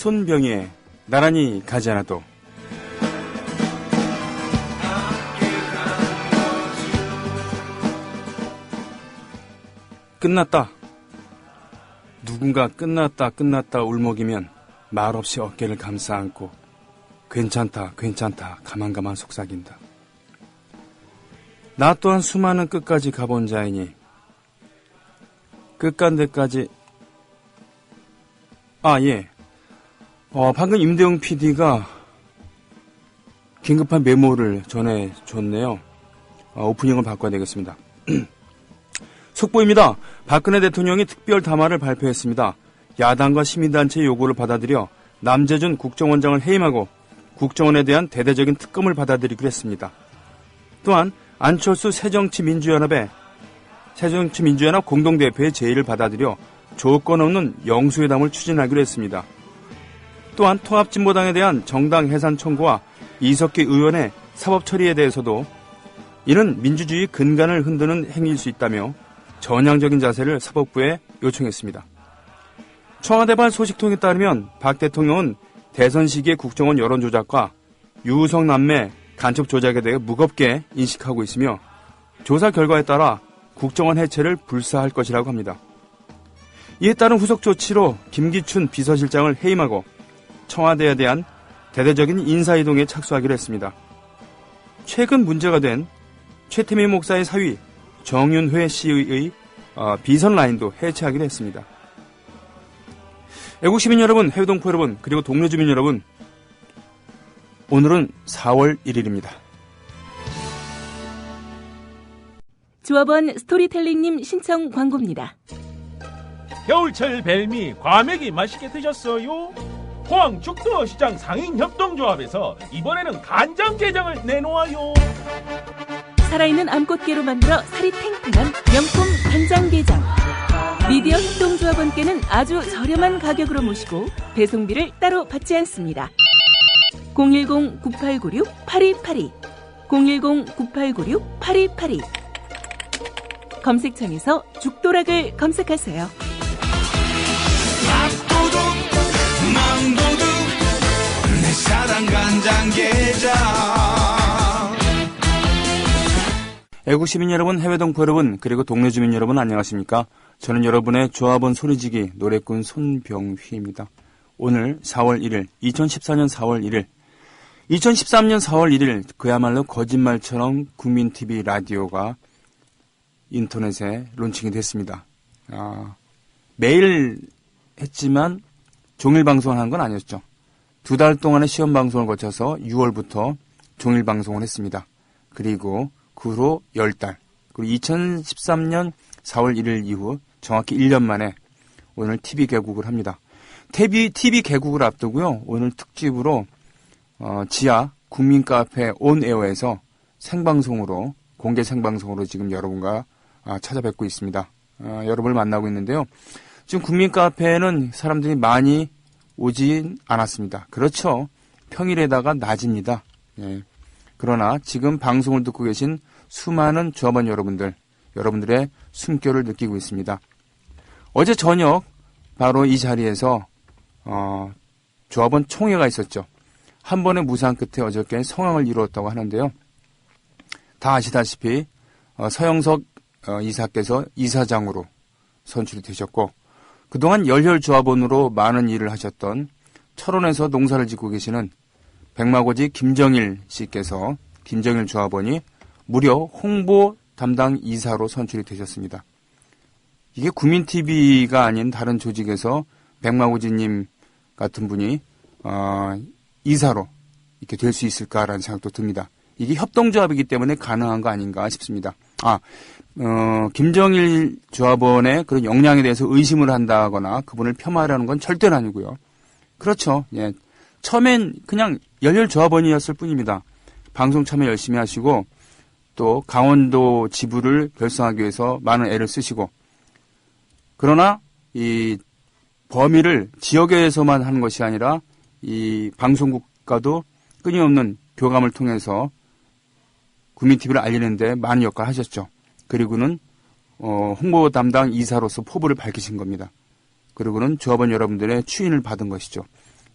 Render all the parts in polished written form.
손병희의 나란히 가지 않아도. 끝났다. 누군가 끝났다 울먹이면 말없이 어깨를 감싸 안고 괜찮다 가만 속삭인다. 나 또한 수많은 끝까지 가본 자이니 끝간데까지. 예. 방금 임대용 PD가 긴급한 메모를 전해줬네요. 오프닝을 바꿔야 되겠습니다. 속보입니다. 박근혜 대통령이 특별 담화를 발표했습니다. 야당과 시민단체의 요구를 받아들여 남재준 국정원장을 해임하고 국정원에 대한 대대적인 특검을 받아들이기로 했습니다. 또한 안철수 새정치민주연합 공동대표의 제의를 받아들여 조건 없는 영수회담을 추진하기로 했습니다. 또한 통합진보당에 대한 정당 해산 청구와 이석기 의원의 사법 처리에 대해서도 이는 민주주의 근간을 흔드는 행위일 수 있다며 전향적인 자세를 사법부에 요청했습니다. 청와대발 소식통에 따르면 박 대통령은 대선 시기의 국정원 여론조작과 유우성 남매 간첩 조작에 대해 무겁게 인식하고 있으며 조사 결과에 따라 국정원 해체를 불사할 것이라고 합니다. 이에 따른 후속 조치로 김기춘 비서실장을 해임하고 청와대에 대한 대대적인 인사이동에 착수하기로 했습니다. 최근 문제가 된 최태민 목사의 사위 정윤회 씨의 비선 라인도 해체하기로 했습니다. 애국시민 여러분, 해외동포 여러분, 그리고 동료 주민 여러분, 오늘은 4월 1일입니다. 조합원 스토리텔링님 신청 광고입니다. 겨울철 벨미 과메기 맛있게 드셨어요? 포항 죽도시장 상인협동조합에서 이번에는 간장게장을 내놓아요. 살아있는 암꽃게로 만들어 살이 탱탱한 명품 간장게장. 미디어 협동조합원께는 아주 저렴한 가격으로 모시고 배송비를 따로 받지 않습니다. 010-9896-8282 010-9896-8282 검색창에서 죽도락을 검색하세요. 밥도둑 망도둑 내 사랑 간장게장. 애국시민 여러분, 해외동포 여러분, 그리고 동네 주민 여러분 안녕하십니까? 저는 여러분의 조합원 소리지기 노래꾼 손병휘입니다. 오늘 4월 1일, 2014년 4월 1일, 2013년 4월 1일 그야말로 거짓말처럼 국민TV 라디오가 인터넷에 론칭이 됐습니다. 매일 했지만 종일 방송하는 건 아니었죠. 2달 동안의 시험 방송을 거쳐서 6월부터 종일 방송을 했습니다. 그리고 그 후로 10달, 그리고 2013년 4월 1일 이후 정확히 1년 만에 오늘 TV 개국을 합니다. TV 개국을 앞두고요. 오늘 특집으로 지하 국민카페 온에어에서 생방송으로, 공개 생방송으로 지금 여러분과 찾아뵙고 있습니다. 여러분을 만나고 있는데요. 지금 국민카페에는 사람들이 많이 오진 않았습니다. 그렇죠. 평일에다가 낮입니다. 예. 그러나 지금 방송을 듣고 계신 수많은 조합원 여러분들의 숨결을 느끼고 있습니다. 어제 저녁 바로 이 자리에서 조합원 총회가 있었죠. 한 번의 무상 끝에 어저께 성황을 이루었다고 하는데요. 다 아시다시피 서영석 이사께서 이사장으로 선출이 되셨고, 그동안 열혈 조합원으로 많은 일을 하셨던 철원에서 농사를 짓고 계시는 백마고지 김정일 씨께서, 김정일 조합원이 무려 홍보 담당 이사로 선출이 되셨습니다. 이게 국민TV가 아닌 다른 조직에서 백마고지님 같은 분이 이사로 이렇게 될 수 있을까라는 생각도 듭니다. 이게 협동조합이기 때문에 가능한 거 아닌가 싶습니다. 김정일 조합원의 그런 역량에 대해서 의심을 한다거나 그분을 폄하하려는 건 절대로 아니고요. 그렇죠. 예. 처음엔 그냥 열혈 조합원이었을 뿐입니다. 방송 참여 열심히 하시고 또 강원도 지부를 결성하기 위해서 많은 애를 쓰시고, 그러나 이 범위를 지역에서만 하는 것이 아니라 이 방송국과도 끊임없는 교감을 통해서 국민TV를 알리는 데 많은 역할을 하셨죠. 그리고는 홍보 담당 이사로서 포부를 밝히신 겁니다. 그리고는 조합원 여러분들의 추인을 받은 것이죠.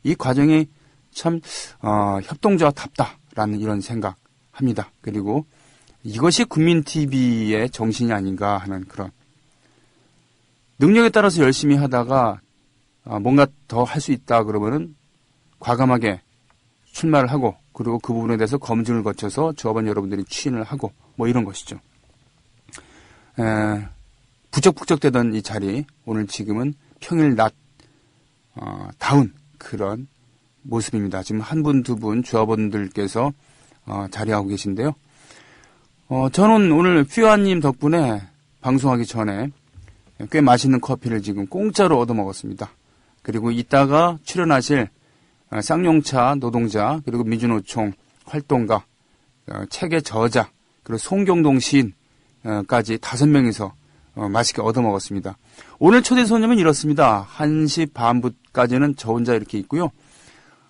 이 과정이 참 협동조합답다라는 이런 생각합니다. 그리고 이것이 국민TV의 정신이 아닌가 하는 그런 능력에 따라서 열심히 하다가 뭔가 더 할 수 있다 그러면은 과감하게 출마를 하고 그리고 그 부분에 대해서 검증을 거쳐서 조합원 여러분들이 추인을 하고 뭐 이런 것이죠. 부쩍부쩍되던 이 자리 오늘 지금은 평일 낮 다운 그런 모습입니다. 지금 한 분, 두 분 조합원들께서 자리하고 계신데요. 저는 오늘 퓨아님 덕분에 방송하기 전에 꽤 맛있는 커피를 지금 공짜로 얻어먹었습니다. 그리고 이따가 출연하실 쌍용차 노동자 그리고 민주노총 활동가 책의 저자 그리고 송경동 시인까지 5명이서 맛있게 얻어먹었습니다. 오늘 초대 손님은 이렇습니다. 1시 반까지는 저 혼자 이렇게 있고요.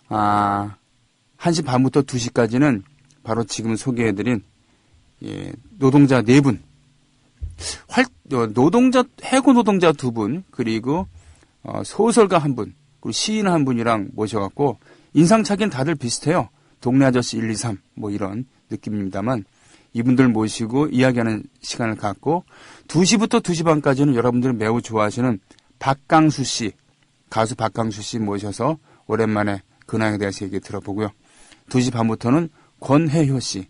1시 반부터 2시까지는 바로 지금 소개해드린 노동자 4분, 해고 노동자 2분, 그리고 소설가 1분, 그리고 시인 1분이랑 모셔갖고 인상착의는 다들 비슷해요. 동네 아저씨 1, 2, 3 뭐 이런 느낌입니다만 이분들 모시고 이야기하는 시간을 갖고 2시부터 2시 반까지는 여러분들이 매우 좋아하시는 박강수 씨, 가수 박강수 씨 모셔서 오랜만에 근황에 대해서 얘기 들어보고요. 2시 반부터는 권혜효 씨,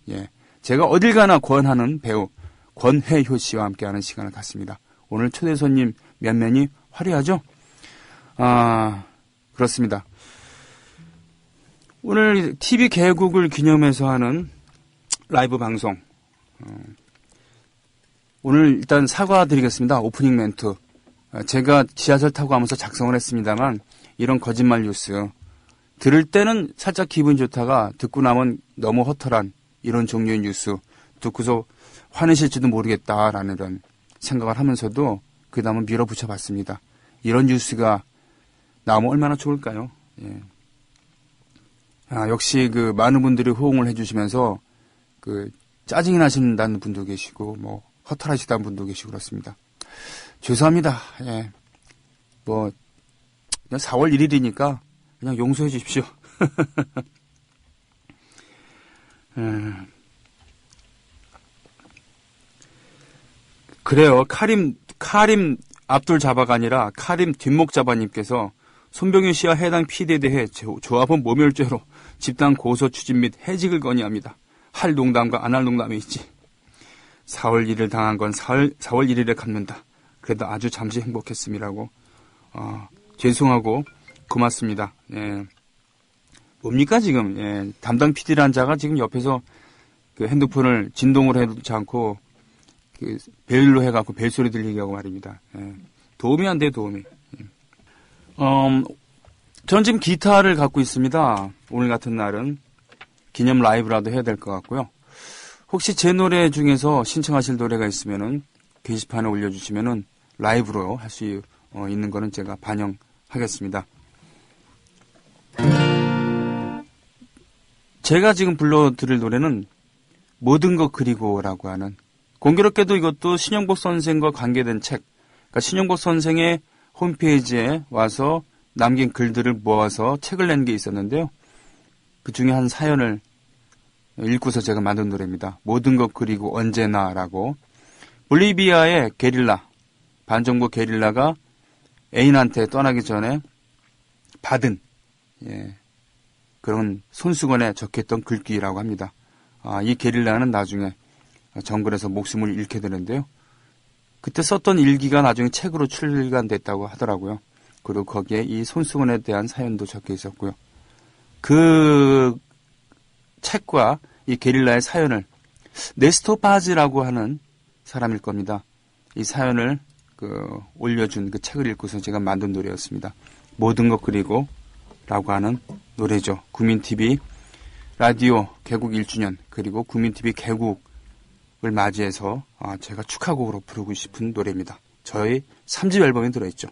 제가 어딜 가나 권하는 배우 권혜효 씨와 함께하는 시간을 갖습니다. 오늘 초대 손님 면면이 화려하죠? 그렇습니다. 오늘 TV 개국을 기념해서 하는 라이브 방송. 오늘 일단 사과드리겠습니다. 오프닝 멘트. 제가 지하철 타고 가면서 작성을 했습니다만 이런 거짓말 뉴스 들을 때는 살짝 기분 좋다가 듣고 나면 너무 허탈한 이런 종류의 뉴스 듣고서 화내실지도 모르겠다라는 이런 생각을 하면서도 그 다음은 밀어붙여 봤습니다. 이런 뉴스가 나오면 얼마나 좋을까요? 역시 그 많은 분들이 호응을 해주시면서 그 짜증이 나신다는 분도 계시고 뭐 허탈하시다는 분도 계시고 그렇습니다. 죄송합니다. 뭐 그냥 4월 1일이니까 그냥 용서해 주십시오. 그래요. 카림 앞둘 자바가 아니라 카림 뒷목 자바님께서 손병윤 씨와 해당 PD에 대해 조합원 모멸죄로 집단 고소 추진 및 해직을 건의합니다. 할 농담과 안 할 농담이 있지. 4월 1일 당한 건 4월 1일에 갚는다. 그래도 아주 잠시 행복했음이라고. 죄송하고 고맙습니다. 뭡니까 지금? 담당 PD란 자가 지금 옆에서 그 핸드폰을 진동을 해놓지 않고 그 벨로 해갖고 벨소리 들리게 하고 말입니다. 도움이 안 돼요, 도움이. 저는 지금 기타를 갖고 있습니다. 오늘 같은 날은 기념 라이브라도 해야 될 것 같고요. 혹시 제 노래 중에서 신청하실 노래가 있으면은 게시판에 올려주시면은 라이브로 할 수 있는 거는 제가 반영하겠습니다. 제가 지금 불러드릴 노래는 모든 것 그리고라고 하는, 공교롭게도 이것도 신영복 선생과 관계된 책, 그러니까 신영복 선생의 홈페이지에 와서 남긴 글들을 모아서 책을 낸 게 있었는데요. 그 중에 한 사연을 읽고서 제가 만든 노래입니다. 모든 것 그리고 언제나라고. 볼리비아의 게릴라, 반정부 게릴라가 애인한테 떠나기 전에 받은 그런 손수건에 적혔던 글귀라고 합니다. 이 게릴라는 나중에 정글에서 목숨을 잃게 되는데요. 그때 썼던 일기가 나중에 책으로 출간됐다고 하더라고요. 그리고 거기에 이 손수건에 대한 사연도 적혀 있었고요. 그 책과 이 게릴라의 사연을 네스토 파즈라고 하는 사람일 겁니다. 이 사연을 올려준 그 책을 읽고서 제가 만든 노래였습니다. 모든 것 그리고 라고 하는 노래죠. 국민TV 라디오 개국 1주년 그리고 국민TV 개국을 맞이해서 제가 축하곡으로 부르고 싶은 노래입니다. 저희 3집 앨범에 들어있죠.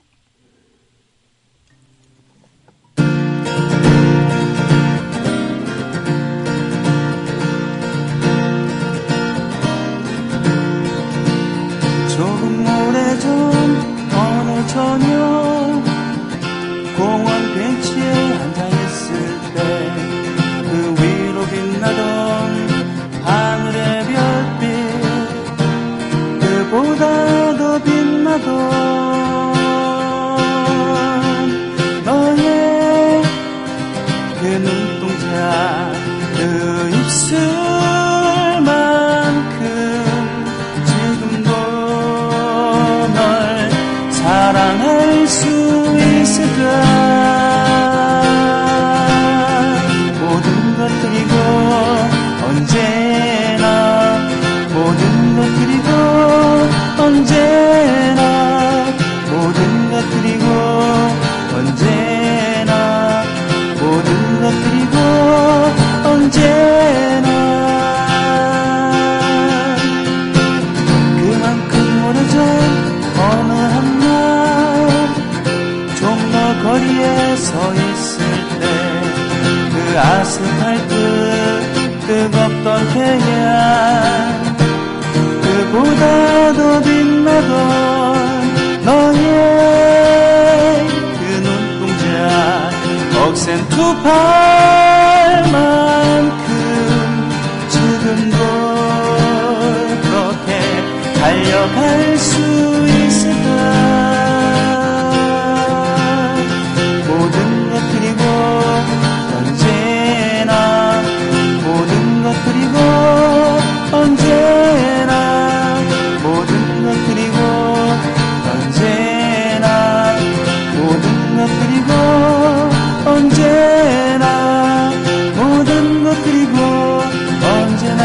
조금 오래전 어느 저녁 공원 벤치에 앉아있어 그보다 더 빛나던 너의 그 눈동자 그 입술만큼 지금도 널 사랑할 수 있을까. 모든 것 그리고 언제나 모든 것 그리고 언제나 모든 것 그리고 언제나 모든 것 그리고 언제나 그만큼 오래전 어느 한날 종로 거리에 서 있을 때 그 아스팔트 뜨겁던 태양 그보다 더 빛나던 너의 그 눈동자 억센 두 팔만큼 지금도 그렇게 달려갈 수 있을까. 모든 것 그리고 언제나 모든 것 그리고 언제나 모든 것 그리고 언제나 모든 것 그리고 언제나 모든 것 그리고 언제나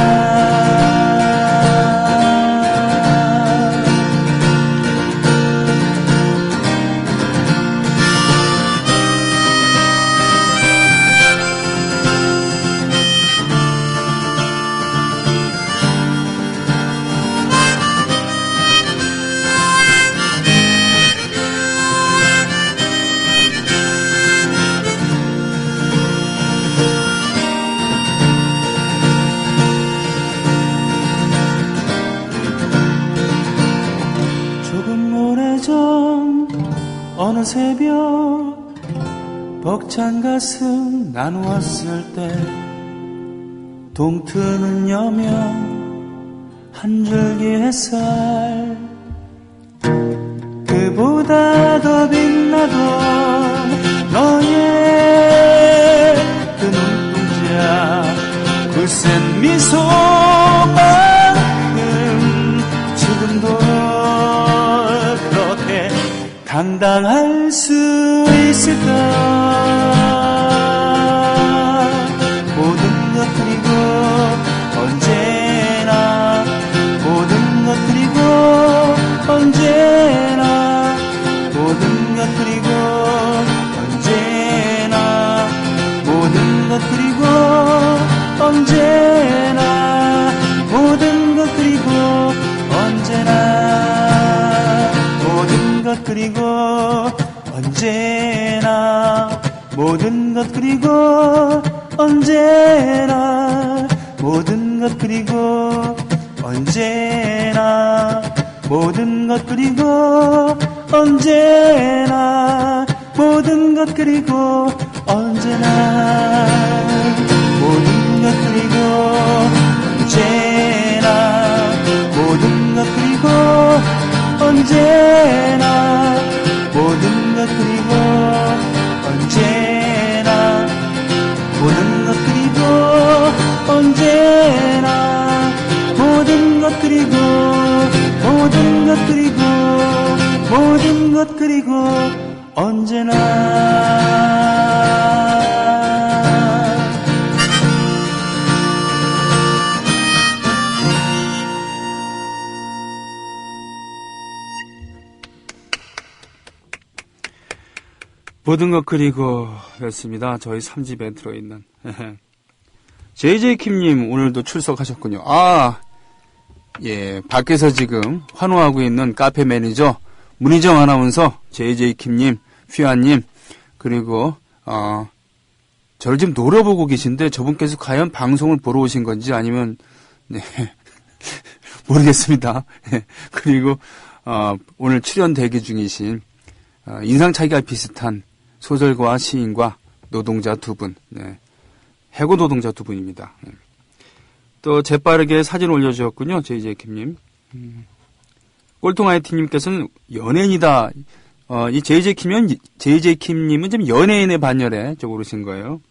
어느 새벽 벅찬 가슴 나누었을 때 동트는 여명 한 줄기 햇살 그보다 더 빛나던 너의 그 눈동자 그 센 미소만큼 지금도 당당할 수 있을까. 모든 것 그리고 언제나 모든 것 그리고 언제나 모든 것 그리고 언제나 모든 것 그리고 언제나 모든 것 그리고 언제나 모든 것 그리고 언제나 모든 것 그리고 언제나 모든 것 그리고 언제나 모든 것 그리고 언제나 모든 것 그리고 언제나 모든 것 그리고 언제나 모든 것 그리고 언제나 모든 것 그리고 언제나 모든 것 그리고 언제나 모든 것 그리고 모든 것 그리고 모든 것 그리고 언제나 모든 것 그리고 였습니다. 저희 3집에 들어있는 JJ킴님 오늘도 출석하셨군요. 예, 밖에서 지금 환호하고 있는 카페 매니저 문희정 아나운서, JJ킴님, 휘아님, 그리고 저를 지금 노려보고 계신데 저분께서 과연 방송을 보러 오신 건지 아니면 네 모르겠습니다. 그리고 오늘 출연 대기 중이신 인상 차이가 비슷한 소설가와 시인과 노동자 두 분, 네. 해고 노동자 두 분입니다. 네. 또 재빠르게 사진 올려주셨군요, JJ킴님. 꼴통 IT님께서는 연예인이다. 이 JJ킴님은 좀 연예인의 반열에 좀 오르신 거예요.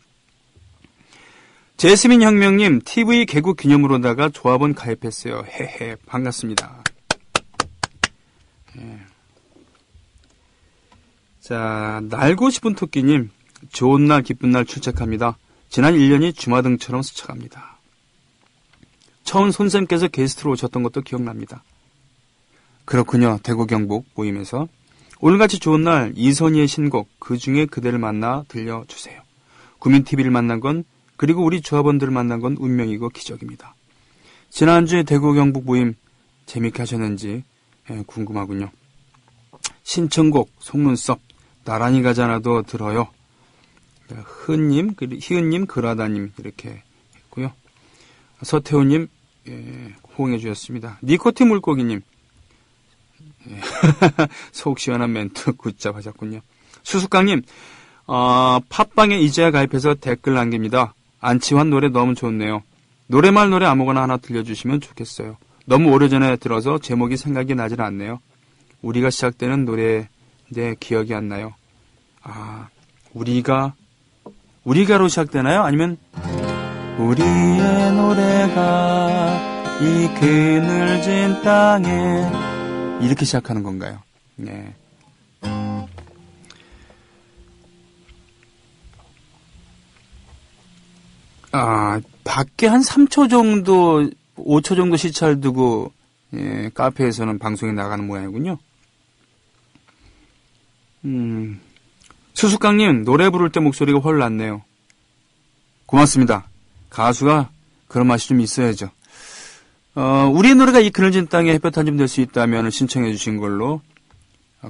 제스민 혁명님, TV 개국 기념으로다가 조합원 가입했어요. 헤헤, 반갑습니다. 예. 자, 날고 싶은 토끼님, 좋은 날, 기쁜 날 출첵합니다. 지난 1년이 주마등처럼 스쳐갑니다. 처음 손쌤께서 게스트로 오셨던 것도 기억납니다. 그렇군요. 대구 경북 모임에서. 오늘같이 좋은 날 이선희의 신곡 그 중에 그대를 만나 들려주세요. 구민TV를 만난 건 그리고 우리 조합원들을 만난 건 운명이고 기적입니다. 지난주에 대구 경북 모임 재밌게 하셨는지 궁금하군요. 신청곡 속눈썹 나란히 가잖아도 들어요. 희은님 그라다님 이렇게 했고요. 서태호님 호응해 주셨습니다. 니코틴 물고기님 속 시원한 멘트 굿잡 하셨군요. 수수깡님 팟빵에 이제야 가입해서 댓글 남깁니다. 안치환 노래 너무 좋네요. 노래말 노래 아무거나 하나 들려주시면 좋겠어요. 너무 오래전에 들어서 제목이 생각이 나질 않네요. 우리가 시작되는 노래인데 기억이 안 나요. 우리가로 시작되나요? 아니면 우리의 노래가 이 그늘진 땅에 이렇게 시작하는 건가요? 네. 밖에 한 3초 정도, 5초 정도 시차를 두고, 카페에서는 방송이 나가는 모양이군요. 수수깡님, 노래 부를 때 목소리가 훨 낫네요. 고맙습니다. 가수가 그런 맛이 좀 있어야죠. 우리의 노래가 이 그늘진 땅에 햇볕 한 점 될 수 있다면 신청해 주신 걸로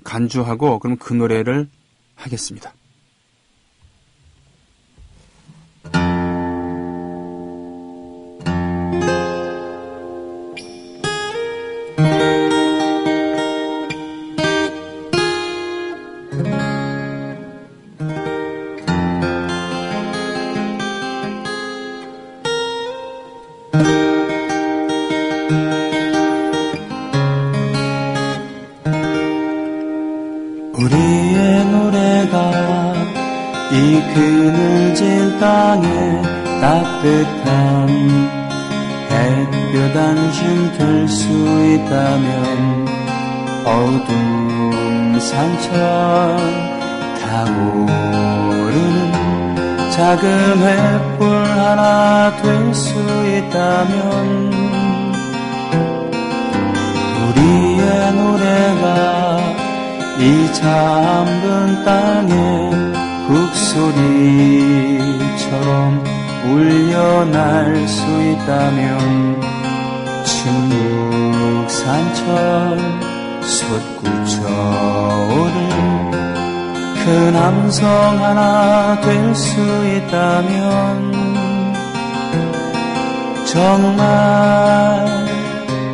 간주하고 그럼 그 노래를 하겠습니다. 우리의 노래가 이 그늘진 땅에 따뜻한 햇볕 안심 될 수 있다면 어두운 산천 타오르는 작은 횃불 하나 될 수 있다면 우리의 노래가 이 잠든 땅에 북소리처럼 울려날 수 있다면 침묵산천 솟구쳐오를 큰 함성 하나 될 수 있다면 정말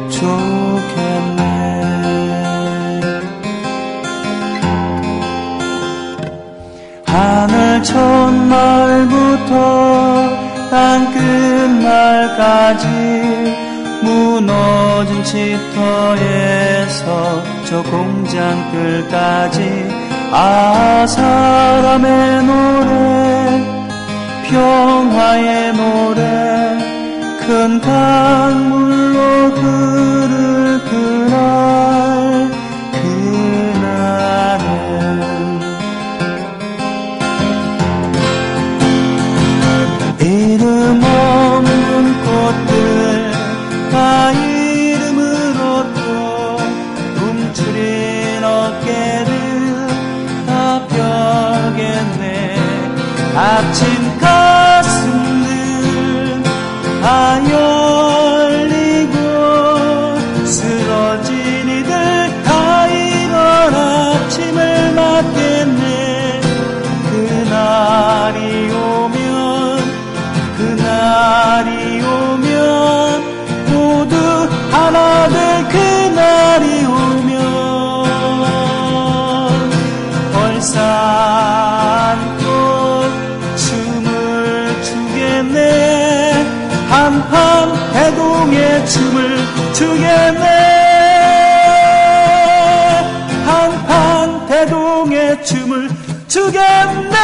좋겠네. 하늘 첫날부터 땅 끝날까지 무너진 집터에서 저 공장들까지 사람의 노래 평화의 노래 큰 강물로 흐를 그날은 이름 없는 꽃들 다 이름으로 또 움츠린 어깨를 다 펴겠네. 닫힌 가슴들 다 열리고 대동의 춤을 추겠네.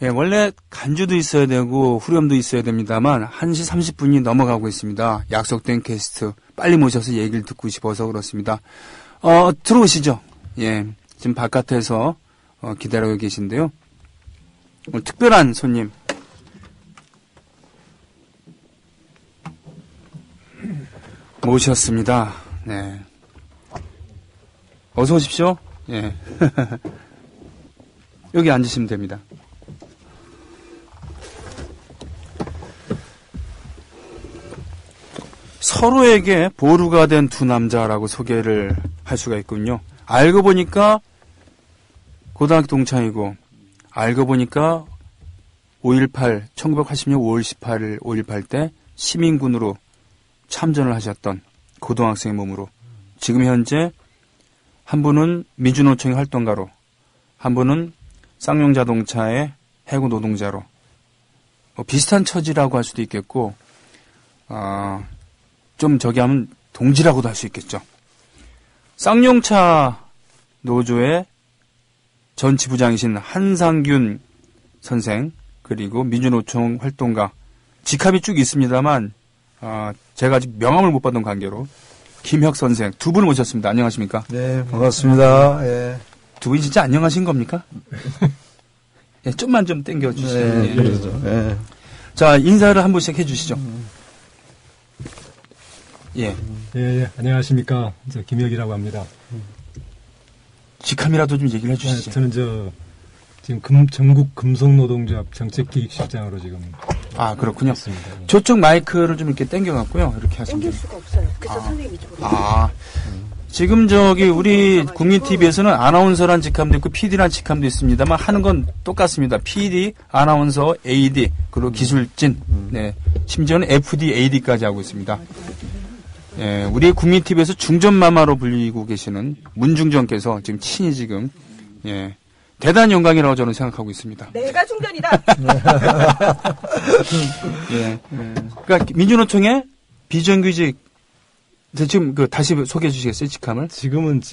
예, 원래 간주도 있어야 되고 후렴도 있어야 됩니다만 1시 30분이 넘어가고 있습니다. 약속된 게스트 빨리 모셔서 얘기를 듣고 싶어서 그렇습니다. 들어오시죠. 예, 지금 바깥에서 기다리고 계신데요. 오늘 특별한 손님 모셨습니다. 네, 어서 오십시오. 예, 여기 앉으시면 됩니다. 서로에게 보루가 된 두 남자라고 소개를 할 수가 있군요. 알고 보니까 고등학교 동창이고, 알고 보니까 5.18, 1980년 5월 18일 5.18 때 시민군으로 참전을 하셨던 고등학생의 몸으로, 지금 현재 한 분은 민주노총의 활동가로, 한 분은 쌍용자동차의 해고 노동자로, 비슷한 처지라고 할 수도 있겠고, 좀 저기 하면 동지라고도 할 수 있겠죠. 쌍용차 노조의 전 지부장이신 한상균 선생, 그리고 민주노총 활동가, 직함이 쭉 있습니다만 제가 아직 명함을 못 받은 관계로 김혁 선생 두 분을 모셨습니다. 안녕하십니까? 네, 반갑습니다. 예. 두 분이 진짜 안녕하신 겁니까? 예, 좀만 좀 땡겨주시죠. 네, 그렇죠. 예. 자, 인사를 한 분씩 해주시죠. 예. 예, 안녕하십니까. 저 김혁이라고 합니다. 직함이라도 좀 얘기를 해주시죠. 저는 지금 전국 금속노동조합 정책기획실장으로 지금. 아, 그렇군요. 있습니다. 예. 저쪽 마이크를 좀 이렇게 당겨갖고요. 이렇게 하시면. 당길 수가 없어요. 그래서 선생님이 이쪽으로. 지금 우리 국민TV에서는 아나운서란 직함도 있고 PD란 직함도 있습니다만 하는 건 똑같습니다. PD, 아나운서, AD, 그리고 기술진, 네. 심지어는 FD, AD까지 하고 있습니다. 예, 우리 국민TV에서 중전마마로 불리고 계시는 문중전께서 지금 친히 지금, 예, 대단한 영광이라고 저는 생각하고 있습니다. 내가 중전이다. 예. 그러니까 민주노총의 비정규직, 지금 다시 소개해 주시겠어요, 직함을? 지금은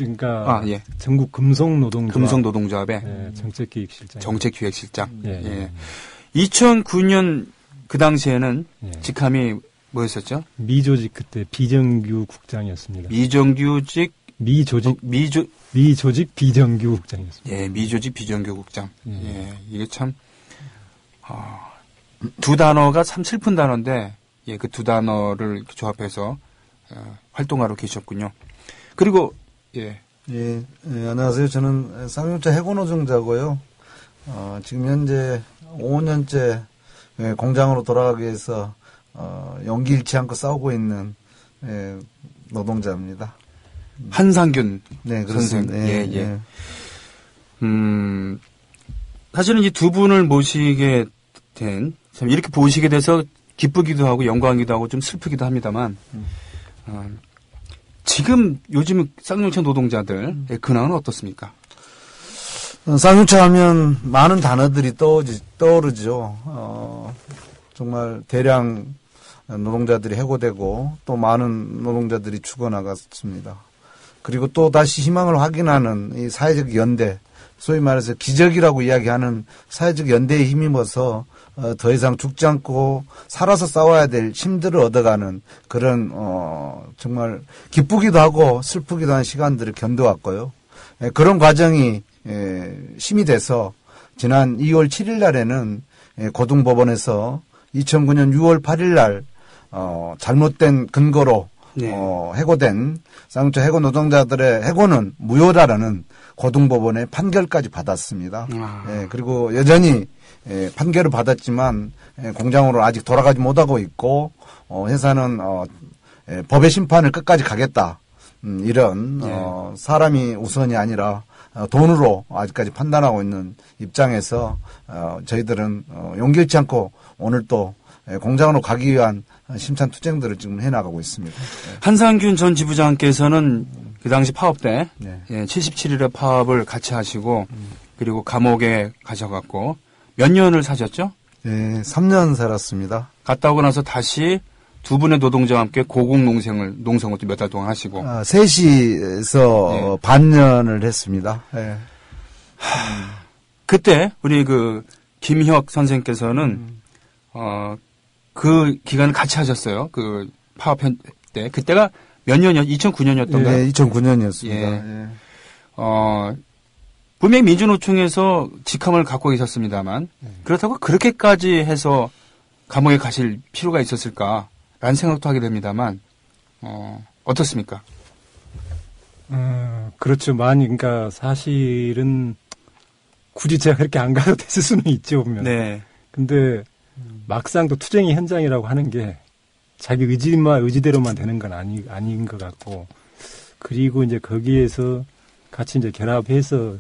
예. 전국 금속노동조합. 금속노동조합의 예, 정책기획실장. 정책기획실장. 예. 예. 2009년 그 당시에는 예. 직함이 뭐였었죠? 미조직 그때 비정규 국장이었습니다. 미정규직 미조직 비정규 국장이었습니다. 예, 미조직 비정규 국장. 예. 예, 이게 참 두 단어가 참 슬픈 단어인데, 예, 그 두 단어를 조합해서 활동하러 계셨군요. 그리고 예, 안녕하세요. 저는 쌍용차 해고노동자고요. 지금 현재 5년째 공장으로 돌아가기 위해서 용기 잃지 않고 싸우고 있는 노동자입니다. 한상균 네, 선생. 그렇습니다. 예. 사실은 이 두 분을 모시게 된, 참 이렇게 보시게 돼서 기쁘기도 하고 영광이기도 하고 좀 슬프기도 합니다만, 지금 요즘 쌍용차 노동자들의 근황은 어떻습니까? 쌍용차 하면 많은 단어들이 떠오르죠. 정말 대량 노동자들이 해고되고 또 많은 노동자들이 죽어나갔습니다. 그리고 또 다시 희망을 확인하는 이 사회적 연대, 소위 말해서 기적이라고 이야기하는 사회적 연대에 힘입어서 더 이상 죽지 않고 살아서 싸워야 될 힘들을 얻어가는 그런 정말 기쁘기도 하고 슬프기도 한 시간들을 견뎌왔고요. 그런 과정이 힘이 돼서 지난 2월 7일 날에는 고등법원에서 2009년 6월 8일 날 잘못된 근거로 해고된 쌍용차 해고 노동자들의 해고는 무효다라는 고등법원의 판결까지 받았습니다. 그리고 여전히 판결을 받았지만 공장으로 아직 돌아가지 못하고 있고 회사는 법의 심판을 끝까지 가겠다. 이런 사람이 우선이 아니라 돈으로 아직까지 판단하고 있는 입장에서 저희들은 용기 잃지 않고 오늘 또 공장으로 가기 위한 심찬 투쟁들을 지금 해나가고 있습니다. 한상균 전 지부장께서는 그 당시 파업 때 77일의 파업을 같이 하시고 그리고 감옥에 가셔갖고 몇 년을 사셨죠? 예, 3년 살았습니다. 갔다 오고 나서 다시 두 분의 노동자와 함께 고공농성을 또 몇 달 동안 하시고. 셋이서 예. 반년을 했습니다. 예. 그때 우리 그 김혁 선생께서는 그 기간을 같이 하셨어요. 그 파업현 때. 그때가 몇 년이었? 2009년이었던가요? 예, 2009년이었습니다. 예. 분명히 민주노총에서 직함을 갖고 계셨습니다만 그렇다고 그렇게까지 해서 감옥에 가실 필요가 있었을까라는 생각도 하게 됩니다만 어떻습니까? 그렇죠. 그러니까 사실은 굳이 제가 그렇게 안 가도 됐을 수는 있죠, 보면. 네. 근데 막상 또 투쟁의 현장이라고 하는 게 자기 의지대로만 되는 건 아닌 것 같고, 그리고 이제 거기에서 같이 이제 결합해서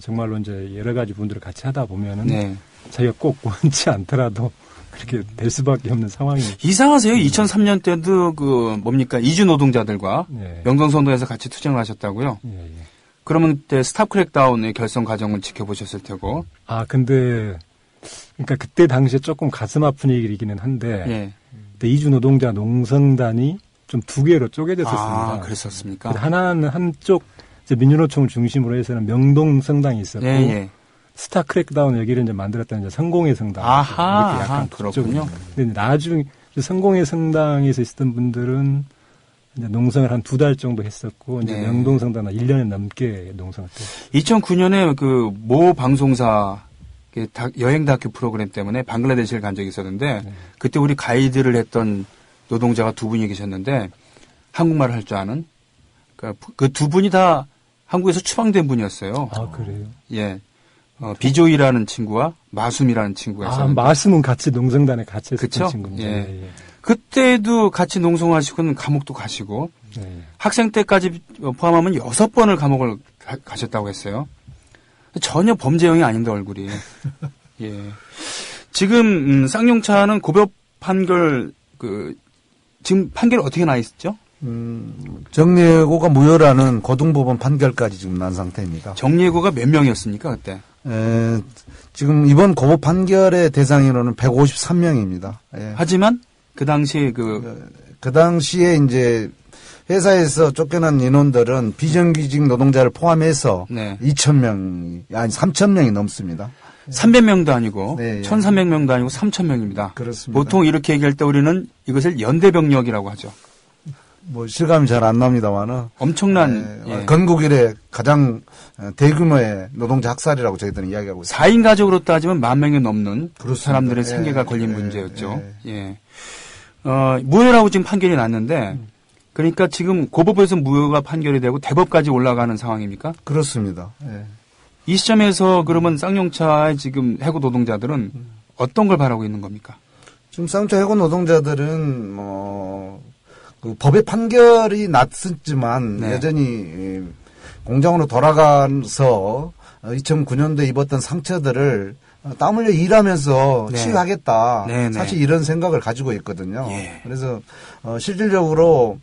정말로 이제 여러 가지 분들을 같이 하다 보면은 네. 자기가 꼭 원치 않더라도 그렇게 될 수밖에 없는 상황이. 이상하세요. 2003년 때도 그 뭡니까 이주 노동자들과 예. 명동선도에서 같이 투쟁을 하셨다고요? 예, 예. 그러면 그때 스탑 크랙다운의 결성 과정을 지켜보셨을 테고. 근데 그러니까 그때 당시에 조금 가슴 아픈 얘기이기는 한데 예. 그때 이주 노동자 농성단이 좀 두 개로 쪼개졌었습니다. 그랬었습니까? 하나는 한쪽 이제 민주노총을 중심으로 해서는 명동 성당이 있었고 예. 스타 크랙다운 여기를 이제 만들었다는 이제 성공의 성당. 아하, 이렇게 약간 그렇군요. 근데 나중에 성공의 성당에서 있었던 분들은 이제 농성을 한 2달 정도 했었고 이제 네. 명동 성당은 1년에 넘게 농성을 했죠. 2009년에 그 모 방송사 여행 다큐 프로그램 때문에 방글라데시를 간 적이 있었는데 그때 우리 가이드를 했던 노동자가 두 분이 계셨는데 한국말을 할 줄 아는 그 두 분이 다 한국에서 추방된 분이었어요. 아, 그래요? 예. 비조이라는 친구와 마숨이라는 친구가 있었는데. 마숨은 같이 농성단에 같이 그쵸? 했었던 친구인데. 예. 그때도 같이 농성하시고는 감옥도 가시고 예. 학생 때까지 포함하면 6번을 감옥을 가셨다고 했어요. 전혀 범죄형이 아닌데 얼굴이. 예. 지금 쌍용차는 고법 판결 지금 판결이 어떻게 나 있었죠? 정리해고가 무효라는 고등법원 판결까지 지금 난 상태입니다. 정리해고가 몇 명이었습니까 그때? 지금 이번 고법 판결의 대상인원은 153명입니다. 예. 하지만 그 당시 그 당시에 이제 회사에서 쫓겨난 인원들은 비정규직 노동자를 포함해서 네. 3,000명이 넘습니다. 300명도 아니고 네, 예. 1,300명도 아니고 3,000명입니다. 그렇습니다. 보통 이렇게 얘기할 때 우리는 이것을 연대병력이라고 하죠. 뭐 실감이 잘 안 납니다만은 엄청난 예. 건국 이래 가장 대규모의 노동자 학살이라고 저희들은 이야기하고 있습니다. 4인 가족으로 따지면 10,000명이 넘는 그렇습니다. 사람들의 예, 생계가 걸린 예, 문제였죠. 예. 무효라고 지금 판결이 났는데 그러니까 지금 고법에서 무효가 판결이 되고 대법까지 올라가는 상황입니까? 그렇습니다. 예. 이 시점에서 그러면 쌍용차의 지금 해고 노동자들은 어떤 걸 바라고 있는 겁니까? 지금 쌍용차 해고 노동자들은 그 법의 판결이 났었지만 네. 여전히 공장으로 돌아가서 2009년도에 입었던 상처들을 땀 흘려 일하면서 네. 치유하겠다. 네, 네. 사실 이런 생각을 가지고 있거든요. 예. 그래서 실질적으로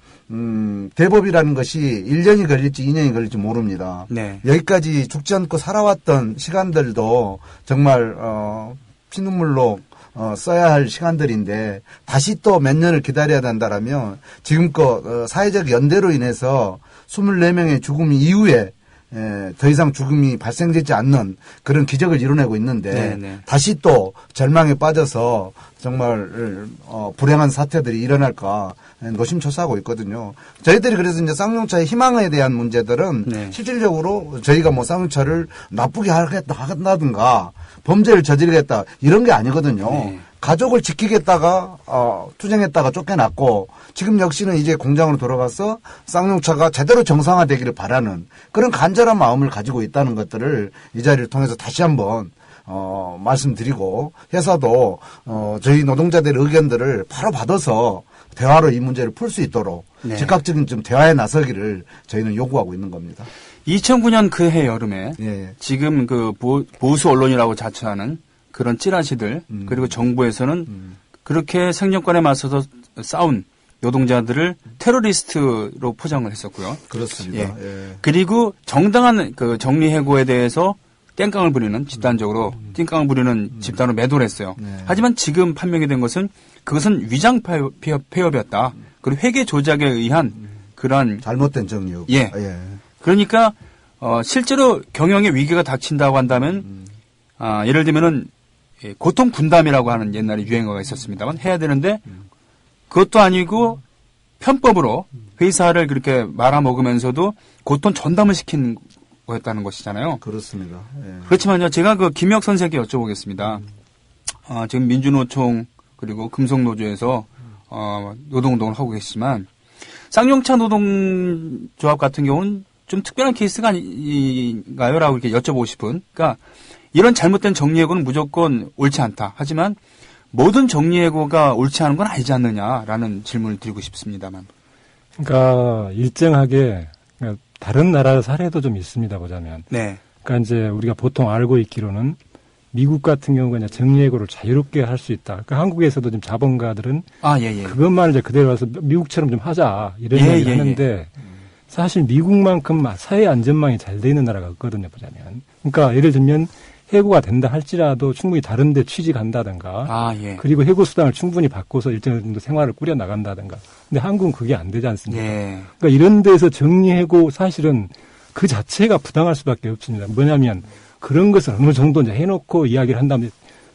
대법이라는 것이 1년이 걸릴지 2년이 걸릴지 모릅니다. 네. 여기까지 죽지 않고 살아왔던 시간들도 정말 피눈물로 써야 할 시간들인데 다시 또 몇 년을 기다려야 된다라면 지금껏 사회적 연대로 인해서 24명의 죽음 이후에 더 이상 죽음이 발생되지 않는 그런 기적을 이뤄내고 있는데 네네. 다시 또 절망에 빠져서 정말 불행한 사태들이 일어날까 노심초사하고 있거든요. 저희들이 그래서 이제 쌍용차의 희망에 대한 문제들은 네. 실질적으로 저희가 뭐 쌍용차를 나쁘게 하겠다든가 범죄를 저지르겠다 이런 게 아니거든요. 네. 가족을 지키겠다가 투쟁했다가 쫓겨났고 지금 역시는 이제 공장으로 돌아가서 쌍용차가 제대로 정상화되기를 바라는 그런 간절한 마음을 가지고 있다는 것들을 이 자리를 통해서 다시 한번 말씀드리고 회사도 저희 노동자들의 의견들을 바로 받아서 대화로 이 문제를 풀 수 있도록 네. 즉각적인 좀 대화에 나서기를 저희는 요구하고 있는 겁니다. 2009년 그 해 여름에 예. 지금 그 보수 언론이라고 자처하는 그런 찌라시들 그리고 정부에서는 그렇게 생존권에 맞서서 싸운 노동자들을 테러리스트로 포장을 했었고요. 그렇습니다. 예. 예. 그리고 정당한 그 정리해고에 대해서 땡깡을 부리는 집단적으로 땡깡을 부리는 집단으로 매도를 했어요. 네. 하지만 지금 판명이 된 것은 그것은 위장 폐업이었다. 그리고 회계 조작에 의한 그러한 잘못된 정리였고. 예. 그러니까 실제로 경영에 위기가 닥친다고 한다면 예를 들면은 고통 분담이라고 하는 옛날에 유행어가 있었습니다만 해야 되는데 그것도 아니고 편법으로 회사를 그렇게 말아먹으면서도 고통 전담을 시킨 거였다는 것이잖아요. 그렇습니다. 예. 그렇지만요, 제가 그 김혁 선생께 여쭤보겠습니다. 지금 민주노총 그리고 금속노조에서 노동운동을 하고 계시지만 쌍용차 노동조합 같은 경우는 좀 특별한 케이스가 아닌가요? 라고 이렇게 여쭤보고 싶은. 그러니까 이런 잘못된 정리해고는 무조건 옳지 않다. 하지만 모든 정리해고가 옳지 않은 건 아니지 않느냐라는 질문을 드리고 싶습니다만. 그러니까 일정하게 다른 나라 사례도 좀 있습니다. 보자면. 네. 그러니까 이제 우리가 보통 알고 있기로는 미국 같은 경우가 이제 정리해고를 자유롭게 할 수 있다. 그러니까 한국에서도 지금 자본가들은 예. 그것만 이제 그대로 와서 미국처럼 좀 하자 이런 얘기를 하는데 사실 미국만큼 사회 안전망이 잘 돼 있는 나라가 없거든요. 보자면. 그러니까 예를 들면 해고가 된다 할지라도 충분히 다른 데 취직한다든가 그리고 해고 수당을 충분히 받고서 일정 정도 생활을 꾸려 나간다든가. 근데 한국은 그게 안 되지 않습니까? 그러니까 이런 데서 정리해고 사실은 그 자체가 부당할 수밖에 없습니다. 뭐냐면 그런 것을 어느 정도 이제 해놓고 이야기를 한다면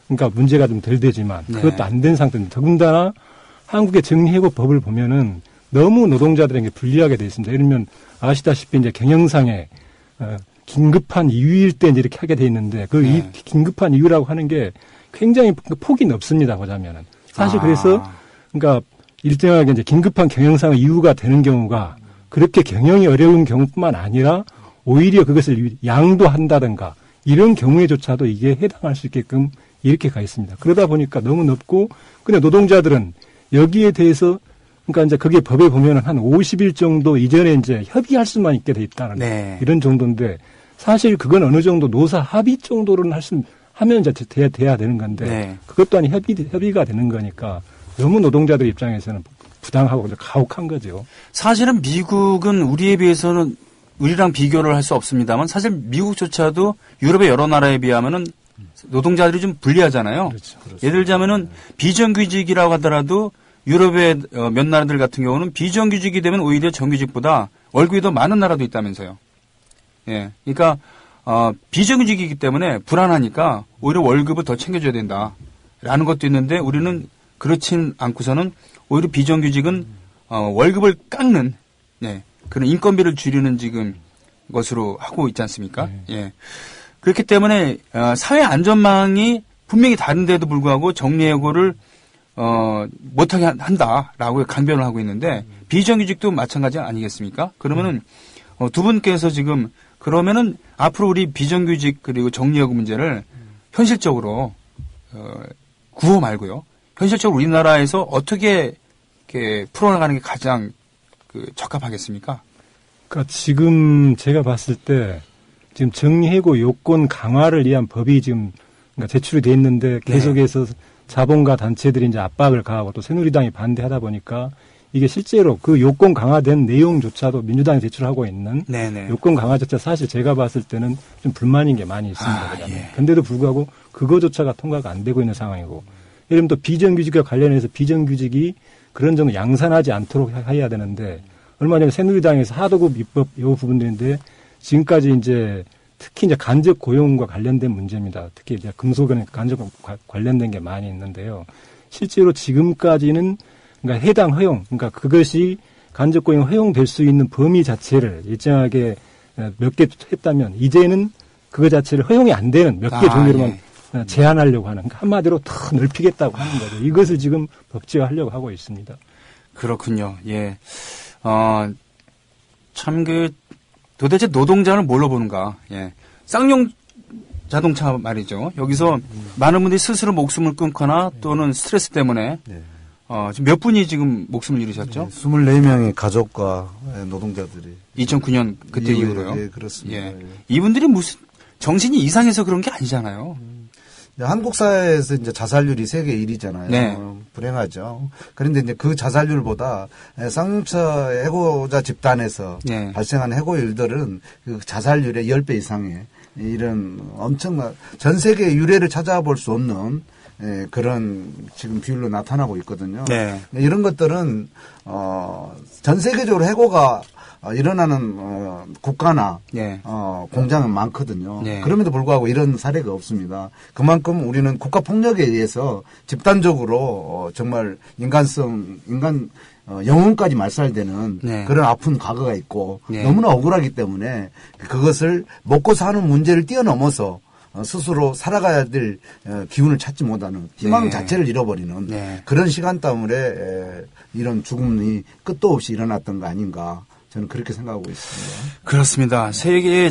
그러니까 문제가 좀 덜 되지만 그것도 안 된 상태입니다. 더군다나 한국의 정리해고법을 보면은 너무 노동자들에게 불리하게 돼 있습니다. 예를 들면 아시다시피 이제 경영상에 긴급한 이유일 때 이제 이렇게 하게 돼 있는데 그 긴급한 이유라고 하는 게 굉장히 폭이 넓습니다. 보자면은 사실 그래서 그러니까 일정하게 이제 긴급한 경영상의 이유가 되는 경우가 그렇게 경영이 어려운 경우뿐만 아니라 오히려 그것을 양도한다든가 이런 경우에조차도 이게 해당할 수 있게끔 이렇게 가 있습니다. 그러다 보니까 너무 넓고 근데 노동자들은 여기에 대해서 그러니까 이제 그게 법에 보면은 한 50일 정도 이전에 이제 협의할 수만 있게 돼 있다는 이런 정도인데 사실 그건 어느 정도 노사 합의 정도로는 하면 이제 돼야 되는 건데 그것도 아니 협의가 되는 거니까 너무 노동자들 입장에서는 부당하고 가혹한 거죠. 사실은 미국은 우리에 비해서는 우리랑 비교를 할 수 없습니다만 사실 미국조차도 유럽의 여러 나라에 비하면은 노동자들이 좀 불리하잖아요. 그렇죠. 예를 들자면은 비정규직이라고 하더라도 유럽의 몇 나라들 같은 경우는 비정규직이 되면 오히려 정규직보다 월급이 더 많은 나라도 있다면서요. 예. 그러니까, 비정규직이기 때문에 불안하니까 오히려 월급을 더 챙겨줘야 된다. 라는 것도 있는데 우리는 그렇진 않고서는 오히려 비정규직은, 월급을 깎는, 그런 인건비를 줄이는 지금 것으로 하고 있지 않습니까? 예. 그렇기 때문에, 사회 안전망이 분명히 다른데도 불구하고 정리해고를 못하게 한다라고 강변을 하고 있는데 비정규직도 마찬가지 아니겠습니까? 그러면은 두 분께서 지금 그러면은 앞으로 우리 비정규직 그리고 정리해고 문제를 현실적으로 구호 말고요. 현실적으로 우리나라에서 어떻게 이렇게 풀어나가는 게 가장 적합하겠습니까? 그러니까 지금 제가 봤을 때 지금 정리해고 요건 강화를 위한 법이 지금 그러니까 제출이 돼 있는데 계속해서 자본가 단체들이 이제 압박을 가하고 또 새누리당이 반대하다 보니까 이게 실제로 그 요건 강화된 내용조차도 민주당이 제출하고 있는 요건 강화조차 사실 제가 봤을 때는 좀 불만인 게 많이 있습니다. 그런데도 불구하고 그거조차가 통과가 안 되고 있는 상황이고 예를 들면 또 비정규직과 관련해서 비정규직이 그런 정도 양산하지 않도록 해야 되는데 얼마 전에 새누리당에서 하도급 입법 요 부분들인데 지금까지 이제 특히 이제 간접 고용과 관련된 문제입니다. 특히 이제 금속은 간접 관련된 게 많이 있는데요. 실제로 지금까지는 그러니까 해당 허용, 그러니까 그것이 간접 고용 허용될 수 있는 범위 자체를 일정하게 몇 개 했다면 이제는 그거 자체를 허용이 안 되는 몇 개 종류로만 제한하려고 하는 그러니까 한마디로 더 넓히겠다고 하는 거죠. 이것을 지금 법제화하려고 하고 있습니다. 그렇군요. 예. 참 도대체 노동자를 뭘로 보는가? 예. 쌍용 자동차 말이죠. 여기서 많은 분들이 스스로 목숨을 끊거나 또는 스트레스 때문에 지금 몇 분이 지금 목숨을 잃으셨죠? 24명의 가족과 노동자들이 2009년 그때 이후로요. 예, 그렇습니다. 예. 이분들이 무슨 정신이 이상해서 그런 게 아니잖아요. 한국 사회에서 이제 자살률이 세계 1위잖아요. 불행하죠. 그런데 이제 그 자살률보다 쌍용차 해고자 집단에서 발생한 해고 일들은 그 자살률의 10배 이상의 이런 엄청난 전 세계 유례를 찾아볼 수 없는 그런 지금 비율로 나타나고 있거든요. 네. 이런 것들은 전 세계적으로 해고가 일어나는 국가나 네. 공장은 많거든요. 네. 그럼에도 불구하고 이런 사례가 없습니다. 그만큼 우리는 국가 폭력에 의해서 집단적으로 정말 인간 영혼까지 말살되는 네. 그런 아픈 과거가 있고 네. 너무나 억울하기 때문에 그것을 먹고 사는 문제를 뛰어넘어서 스스로 살아가야 될 기운을 찾지 못하는 희망 네. 자체를 잃어버리는 네. 그런 시간대에 이런 죽음이 끝도 없이 일어났던 거 아닌가 저는 그렇게 생각하고 있습니다. 그렇습니다.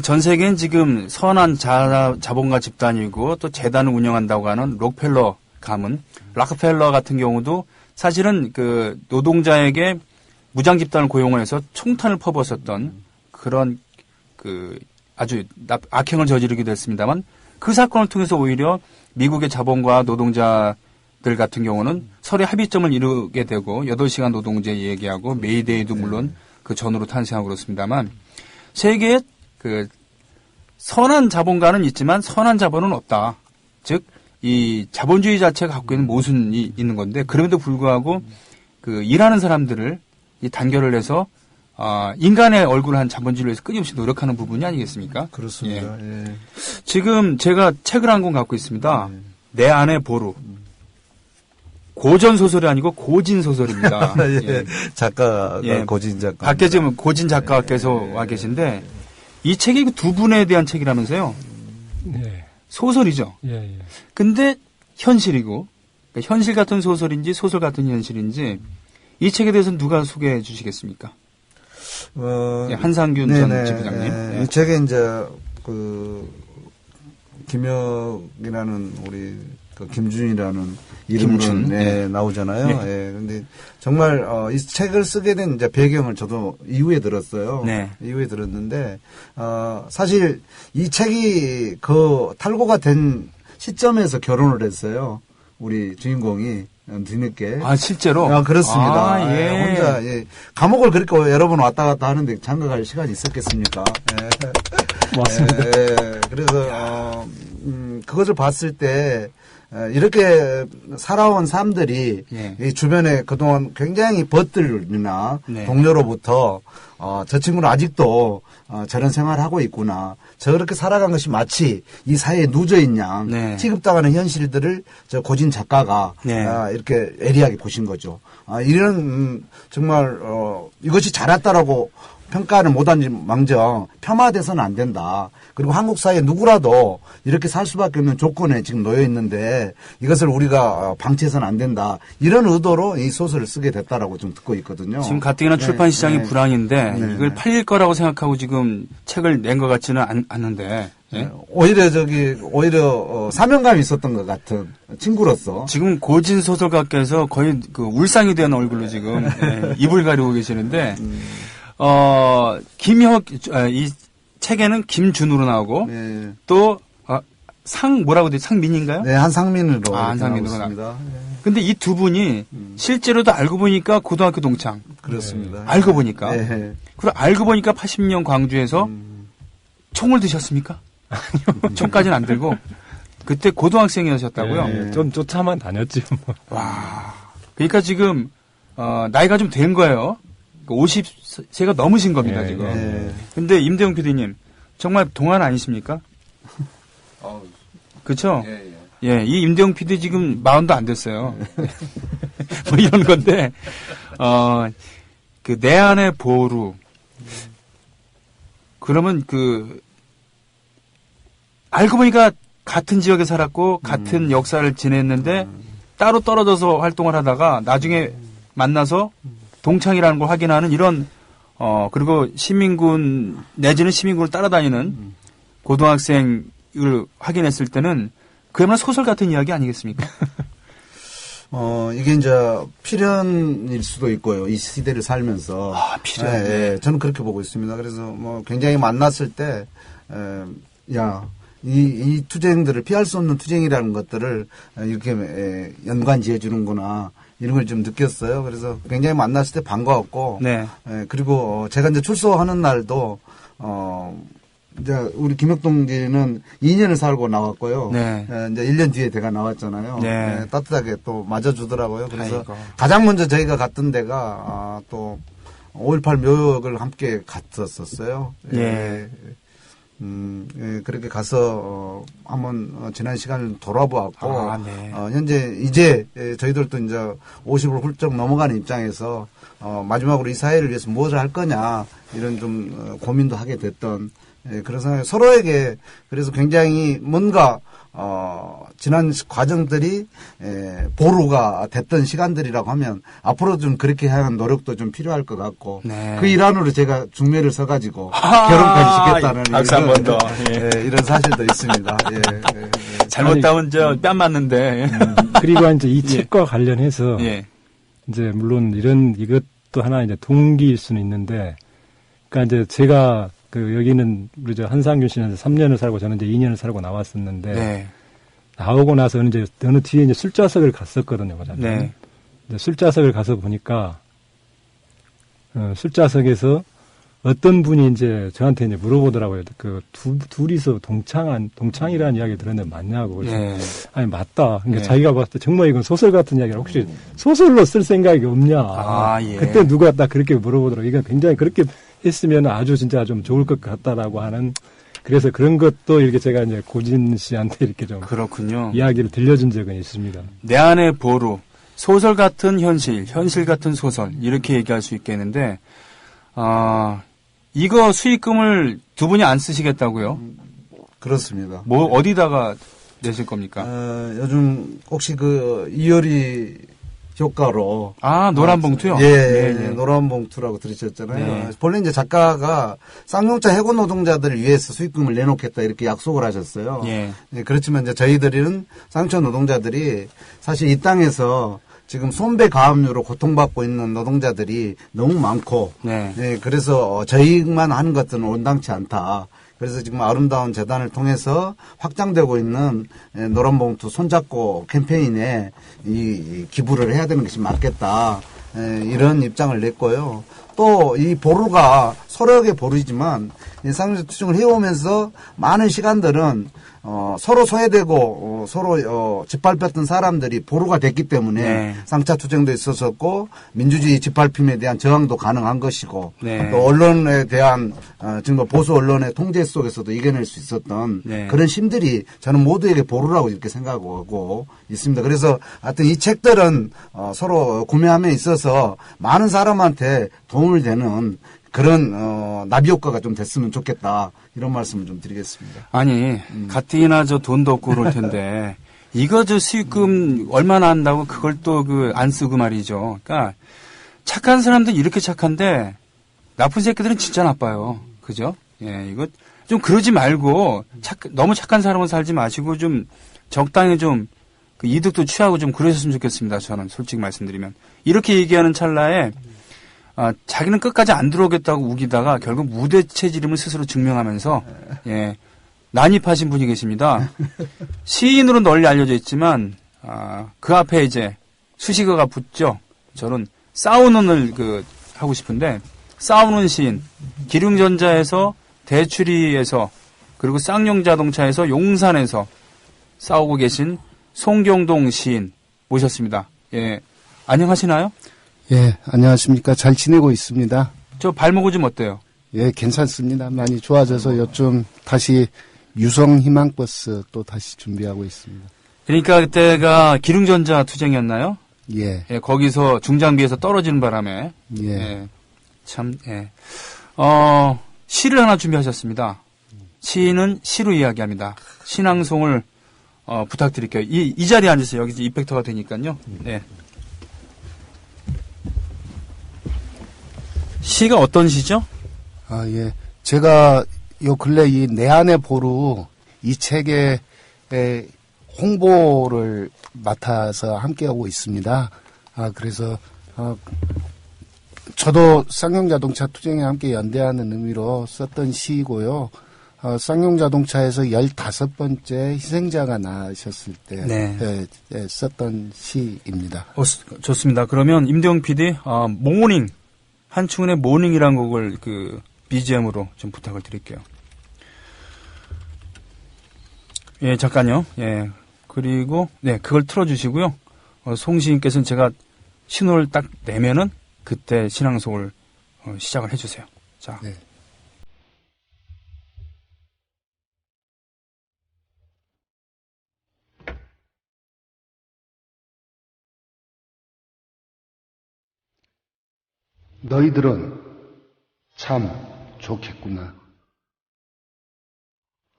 전 세계는 지금 선한 자본가 집단이고 또 재단을 운영한다고 하는 록펠러 가문, 락펠러 같은 경우도 사실은 그 노동자에게 무장 집단을 고용을 해서 총탄을 퍼부었었던 그런 그 아주 악행을 저지르기도 했습니다만 그 사건을 통해서 오히려 미국의 자본가 노동자들 같은 경우는 서로의 합의점을 이루게 되고 8시간 노동제 얘기하고 메이데이도 물론 그 전후로 탄생하고 그렇습니다만 세계에 그 선한 자본가는 있지만 선한 자본은 없다. 즉 이 자본주의 자체가 갖고 있는 모순이 있는 건데 그럼에도 불구하고 그 일하는 사람들을 이 단결을 해서 인간의 얼굴을 한 자본주의를 위해서 끊임없이 노력하는 부분이 아니겠습니까? 그렇습니다. 예. 예. 지금 제가 책을 한 권 갖고 있습니다. 내 안의 보루. 고전 소설이 아니고 고진 소설입니다. 예. 작가가 예. 고진 작가. 밖에 지금 고진 작가께서 와 계신데 이 책이 두 분에 대한 책이라면서요? 네. 소설이죠. 예. 근데 현실이고 그러니까 현실 같은 소설인지 소설 같은 현실인지 이 책에 대해서는 누가 소개해 주시겠습니까? 예, 한상균 전 지부장님. 예. 이 책에 이제 김혁이라는 우리 김준이라는 이름으로 나오잖아요. 예. 근데 정말 이 책을 쓰게 된 이제 배경을 저도 이후에 들었어요. 네. 이후에 들었는데 사실 이 책이 그 탈고가 된 시점에서 결혼을 했어요. 우리 주인공이 뒤늦게. 아 실제로? 그렇습니다. 아, 예. 혼자 감옥을 그렇게 여러 번 왔다 갔다 하는데 장가갈 시간이 있었겠습니까? 맞습니다. 그래서 그것을 봤을 때 이렇게 살아온 사람들이 이 주변에 그동안 굉장히 벗들이나 동료로부터 저 친구는 아직도 저런 생활을 하고 있구나. 저렇게 살아간 것이 마치 이 사회에 누저인 양 취급당하는 현실들을 저 고진 작가가 이렇게 애리하게 보신 거죠. 이런 정말 이것이 잘했다라고 평가를 못한 망정 폄하돼서는 안 된다. 그리고 한국 사회 누구라도 이렇게 살 수밖에 없는 조건에 지금 놓여 있는데 이것을 우리가 방치해서는 안 된다. 이런 의도로 이 소설을 쓰게 됐다라고 좀 듣고 있거든요. 지금 가뜩이나 출판 시장이 불황인데 이걸 팔릴 거라고 생각하고 지금 책을 낸 것 같지는 않는데. 예? 오히려 사명감이 있었던 것 같은 친구로서. 지금 고진 소설가께서 거의 그 울상이 된 얼굴로 지금 입을 가리고 계시는데. 이 책에는 김준우로 나오고 또 뭐라고 되지? 상민인가요? 네, 한상민으로. 한상민으로 나옵니다. 근데 이 두 분이 실제로도 알고 보니까 고등학교 동창. 그렇습니다. 알고 보니까. 그리고 알고 보니까 80년 광주에서 총을 드셨습니까? 아니요. 총까지는 안 들고 그때 고등학생이셨다고요? 좀 쫓아만 다녔지. 와. 그러니까 지금 나이가 좀 된 거예요. 50세가 넘으신 겁니다, 지금. 근데 임대용 PD님, 정말 동안 아니십니까? 그쵸? 예, 이 임대용 PD 지금 40도 안 됐어요. 뭐 이런 건데, 내 안의 보루. 그러면 알고 보니까 같은 지역에 살았고, 같은 역사를 지냈는데, 따로 떨어져서 활동을 하다가, 나중에 만나서, 동창이라는 걸 확인하는 이런 그리고 시민군 내지는 시민군을 따라다니는 고등학생을 확인했을 때는 그야말로 소설 같은 이야기 아니겠습니까? 이게 이제 필연일 수도 있고요. 이 시대를 살면서. 필연. 저는 그렇게 보고 있습니다. 그래서 굉장히 만났을 때 이 투쟁들을 피할 수 없는 투쟁이라는 것들을 이렇게 연관지어 주는구나. 이런 걸 좀 느꼈어요. 그래서 굉장히 만났을 때 반가웠고, 그리고 제가 이제 출소하는 날도 이제 우리 김혁동지는 2년을 살고 나왔고요. 네. 이제 1년 뒤에 제가 나왔잖아요. 네. 따뜻하게 또 맞아주더라고요. 그래서 아이고. 가장 먼저 저희가 갔던 데가 또 5.18 묘역을 함께 갔었어요. 예. 그렇게 가서 한번 지난 시간을 돌아보았고 네. 현재 이제 저희들도 이제 50을 훌쩍 넘어가는 입장에서 마지막으로 이 사회를 위해서 무엇을 할 거냐 이런 좀 고민도 하게 됐던 그런 상황에 서로에게 그래서 굉장히 뭔가 지난 과정들이 보루가 됐던 시간들이라고 하면 앞으로 좀 그렇게 하는 노력도 좀 필요할 것 같고 네. 그 일환으로 제가 중매를 서가지고 결혼까지 시켰다는 박수 한 번 더. 이런 사실도 있습니다. 잘못하면 저 뺨 맞는데. 그리고 이제 이 책과 관련해서 예. 이제 물론 이것도 하나 이제 동기일 수는 있는데, 그러니까 이제 제가 여기는 우리 저 한상균 씨는 3년을 살고 저는 이제 2년을 살고 나왔었는데 네. 나오고 나서는 이제 어느 뒤에 이제 술자석을 갔었거든요, 저는. 네. 술자석을 가서 보니까 술자석에서 어떤 분이 이제 저한테 이제 물어보더라고요. 둘이서 동창이라는 이야기 들었는데 맞냐고. 그래서 네. 아니 맞다. 그러니까 네. 자기가 봤을 때 정말 이건 소설 같은 이야기라 혹시 소설로 쓸 생각이 없냐. 예. 그때 누가 딱 그렇게 물어보더라고요. 이건 굉장히 그렇게 했으면 아주 진짜 좀 좋을 것 같다라고 하는. 그래서 그런 것도 이렇게 제가 이제 고진 씨한테 이렇게 좀 그렇군요. 이야기를 들려준 적은 있습니다. 내 안의 보루, 소설 같은 현실, 현실 같은 소설 이렇게 얘기할 수 있겠는데 이거 수익금을 두 분이 안 쓰시겠다고요? 그렇습니다. 뭐 어디다가 내실 겁니까? 요즘 혹시 이효리 효과로 노란 봉투요? 예, 네. 노란 봉투라고 들으셨잖아요. 네. 본래 이제 작가가 쌍용차 해고 노동자들을 위해서 수익금을 내놓겠다 이렇게 약속을 하셨어요. 예. 그렇지만 이제 저희들은 쌍용차 노동자들이 사실 이 땅에서 지금 손배 가압류로 고통받고 있는 노동자들이 너무 많고, 네. 그래서 저희만 하는 것들은 온당치 않다. 그래서 지금 아름다운 재단을 통해서 확장되고 있는 노란봉투 손잡고 캠페인에 이 기부를 해야 되는 것이 맞겠다. 이런 입장을 냈고요. 또 이 보루가 서로에게 보루이지만 쌍용차 투쟁을 해오면서 많은 시간들은 서로 소외되고 서로 짓밟혔던 사람들이 보루가 됐기 때문에 네. 쌍차 투쟁도 있었었고 민주주의 짓밟힘에 대한 저항도 가능한 것이고 네. 또 언론에 대한 지금 보수 언론의 통제 속에서도 이겨낼 수 있었던 네. 그런 힘들이 저는 모두에게 보루라고 이렇게 생각하고 있습니다. 그래서 하여튼 이 책들은 서로 구매함에 있어서 많은 사람한테 도움을 되는 그런 나비 효과가 좀 됐으면 좋겠다 이런 말씀을 좀 드리겠습니다. 아니 가뜩이나 저 돈도 없고 그럴 텐데 이거 저 수익금 얼마나 한다고 그걸 또 안 쓰고 말이죠. 그러니까 착한 사람들은 이렇게 착한데 나쁜 새끼들은 진짜 나빠요. 그죠? 예, 이거 좀 그러지 말고 너무 착한 사람은 살지 마시고 좀 적당히 좀 그 이득도 취하고 좀 그러셨으면 좋겠습니다. 저는 솔직히 말씀드리면 이렇게 얘기하는 찰나에 자기는 끝까지 안 들어오겠다고 우기다가 결국 무대 체질임을 스스로 증명하면서 예, 난입하신 분이 계십니다. 시인으로 널리 알려져 있지만 그 앞에 이제 수식어가 붙죠. 저는 싸우는을 하고 싶은데 싸우는 시인 기륭전자에서 대추리에서 그리고 쌍용자동차에서 용산에서 싸우고 계신 송경동 시인 모셨습니다. 예, 안녕하시나요? 예, 안녕하십니까. 잘 지내고 있습니다. 저 발목은 좀 어때요? 예, 괜찮습니다. 많이 좋아져서 요즘 다시 유성 희망버스 또 다시 준비하고 있습니다. 그러니까 그때가 기릉전자 투쟁이었나요? 예. 예, 거기서 중장비에서 떨어지는 바람에. 예. 예, 참, 예. 시를 하나 준비하셨습니다. 시인은 시로 이야기합니다. 신앙송을, 부탁드릴게요. 이 자리에 앉으세요. 여기 이펙터가 되니까요. 네. 시가 어떤 시죠? 예. 제가 요 근래 이 내 안의 보루 이 책의 홍보를 맡아서 함께하고 있습니다. 그래서, 저도 쌍용자동차 투쟁에 함께 연대하는 의미로 썼던 시이고요. 쌍용자동차에서 15번째 희생자가 나셨을 때 네. 썼던 시입니다. 좋습니다. 그러면 임대용 PD, 모닝, 한충은의 모닝이라는 곡을 BGM으로 좀 부탁을 드릴게요. 예, 잠깐요. 예. 그리고, 네, 그걸 틀어주시고요. 송시인께서는 제가 신호를 딱 내면은 그때 신앙송을 시작을 해주세요. 자. 네. 너희들은 참 좋겠구나.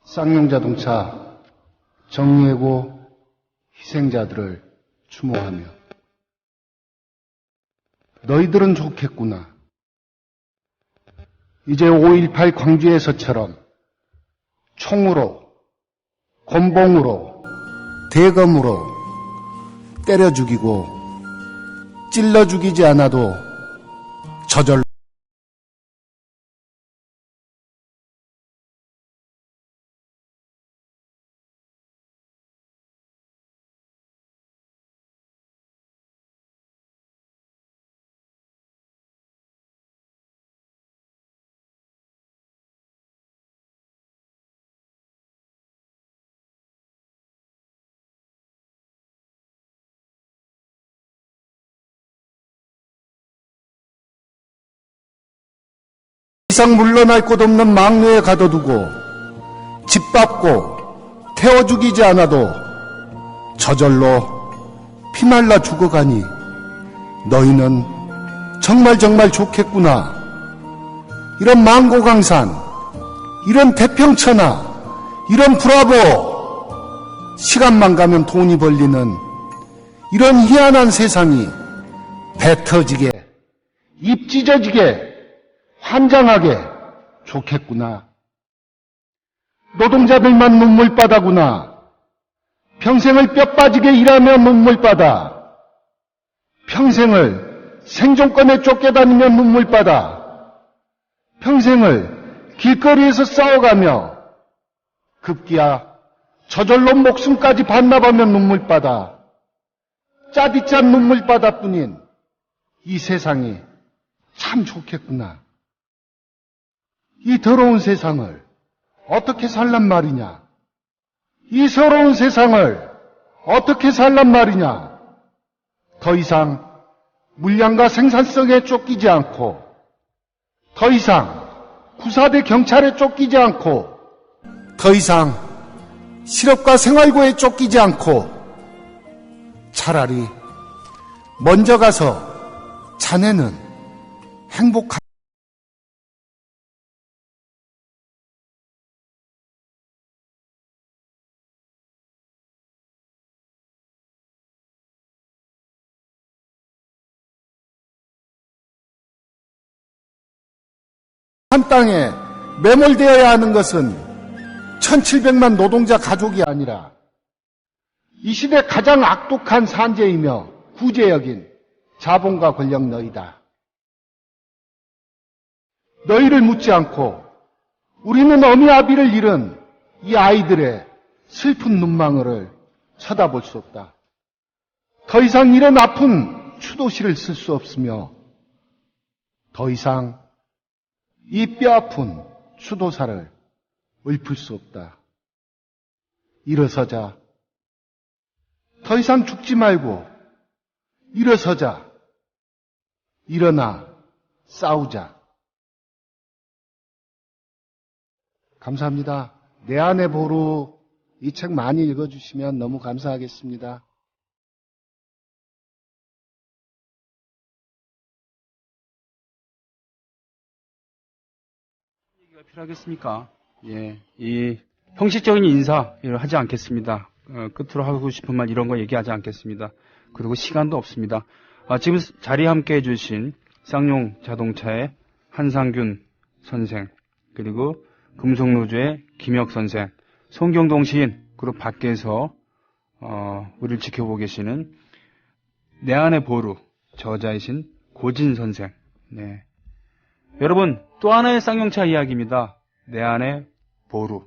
쌍용자동차 정예고 희생자들을 추모하며 너희들은 좋겠구나. 이제 5.18 광주에서처럼 총으로, 곤봉으로, 대검으로 때려 죽이고 찔러 죽이지 않아도 저절로 이상 물러날 곳 없는 망루에 가둬두고 짓밟고 태워 죽이지 않아도 저절로 피말라 죽어가니 너희는 정말 좋겠구나. 이런 망고강산, 이런 태평천하, 이런 브라보, 시간만 가면 돈이 벌리는 이런 희한한 세상이 배 터지게, 입 찢어지게, 환장하게 좋겠구나. 노동자들만 눈물바다구나. 평생을 뼈 빠지게 일하며 눈물바다. 평생을 생존권에 쫓겨다니며 눈물바다. 평생을 길거리에서 싸워가며 급기야 저절로 목숨까지 반납하며 눈물바다. 짜디짠 눈물바다뿐인 이 세상이 참 좋겠구나. 이 더러운 세상을 어떻게 살란 말이냐? 이 서러운 세상을 어떻게 살란 말이냐? 더 이상 물량과 생산성에 쫓기지 않고, 더 이상 구사대 경찰에 쫓기지 않고, 더 이상 실업과 생활고에 쫓기지 않고, 차라리 먼저 가서 자네는 행복한 한 땅에 매몰되어야 하는 것은 1700만 노동자 가족이 아니라 이 시대 가장 악독한 산재이며 구제역인 자본과 권력 너희다. 너희를 묻지 않고 우리는 어미 아비를 잃은 이 아이들의 슬픈 눈망울을 쳐다볼 수 없다. 더 이상 이런 아픈 추도시를 쓸 수 없으며 더 이상 이 뼈아픈 추도사를 읊을 수 없다. 일어서자. 더 이상 죽지 말고 일어서자. 일어나 싸우자. 감사합니다. 내 안의 보루 이 책 많이 읽어주시면 너무 감사하겠습니다. 필요하겠습니까? 예, 이 형식적인 인사를 하지 않겠습니다. 끝으로 하고 싶은 말 이런 거 얘기하지 않겠습니다. 그리고 시간도 없습니다. 지금 자리에 함께 해주신 쌍용 자동차의 한상균 선생, 그리고 금속노조의 김혁 선생, 송경동 시인, 그리고 밖에서 우리를 지켜보고 계시는 내 안의 보루 저자이신 고진 선생. 네. 여러분, 또 하나의 쌍용차 이야기입니다. 내 안의 보루.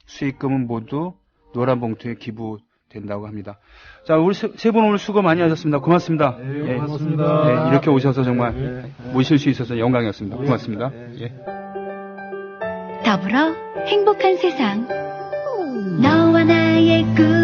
수익금은 모두 노란 봉투에 기부된다고 합니다. 자, 우리 세 분 오늘 수고 많이 하셨습니다. 고맙습니다. 네, 고맙습니다. 예, 이렇게 오셔서 정말 모실 수 있어서 영광이었습니다. 고맙습니다. 예. 더불어 행복한 세상. 너와 나의 날 그